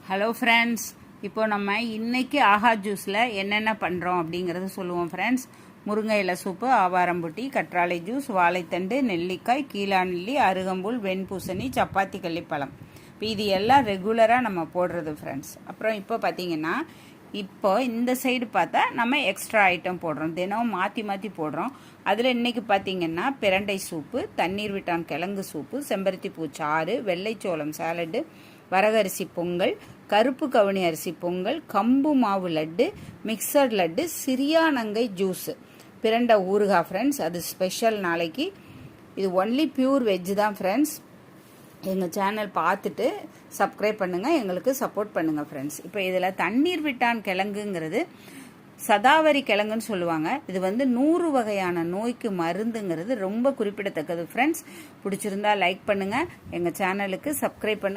Hello friends, இப்போ நம்ம இன்னைக்கு ஆஹா ஜூஸில் என்னென்ன பண்ணுறோம் அப்படிங்கிறத சொல்லுவோம் ஃப்ரெண்ட்ஸ். முருங்கை இலை சூப்பு, ஆவாரம்புட்டி, கற்றாழை ஜூஸ், வாழைத்தண்டு, நெல்லிக்காய், கீழாநெல்லி, அருகம்புல், வெண்பூசணி, சப்பாத்தி கள்ளிப்பழம். இப்போ இது எல்லாம் ரெகுலராக நம்ம போடுறது ஃப்ரெண்ட்ஸ். அப்புறம் இப்போ பார்த்தீங்கன்னா இப்போ இந்த சைடு பார்த்தா நம்ம எக்ஸ்ட்ரா ஐட்டம் போடுறோம், தினம் மாற்றி மாற்றி போடுறோம். அதில் இன்றைக்கி பார்த்தீங்கன்னா பிரண்டை சூப்பு, தண்ணீர் விட்டான் கிழங்கு சூப்பு, செம்பருத்தி பூ சாறு, வெள்ளைச்சோளம் சாலடு, வரகரிசி பொங்கல், கருப்பு கவுனி அரிசி பொங்கல், கம்பு மாவு லட்டு, மிக்சர் லட்டு, சிறியானங்கை ஜூஸு, பிரண்டை ஊறுகாய் ஃப்ரெண்ட்ஸ். அது ஸ்பெஷல் நாளைக்கு. இது ஒன்லி பியூர் வெஜ்ஜு தான் ஃப்ரெண்ட்ஸ். எங்கள் சேனல் பார்த்துட்டு சப்ஸ்கிரைப் பண்ணுங்கள், எங்களுக்கு சப்போர்ட் பண்ணுங்கள் ஃப்ரெண்ட்ஸ். இப்போ இதில் தண்ணீர் விட்டான் கிழங்குங்கிறது சதாவரி கிழங்குன்னு சொல்லுவாங்க. இது 100 வகையான நோய்க்கு மருந்துங்கிறது ரொம்ப குறிப்பிடத்தக்கது ஃப்ரெண்ட்ஸ். பிடிச்சிருந்தா லைக் பண்ணுங்கள், எங்கள் சேனலுக்கு சப்ஸ்கிரைப் பண்ணுங்கள்.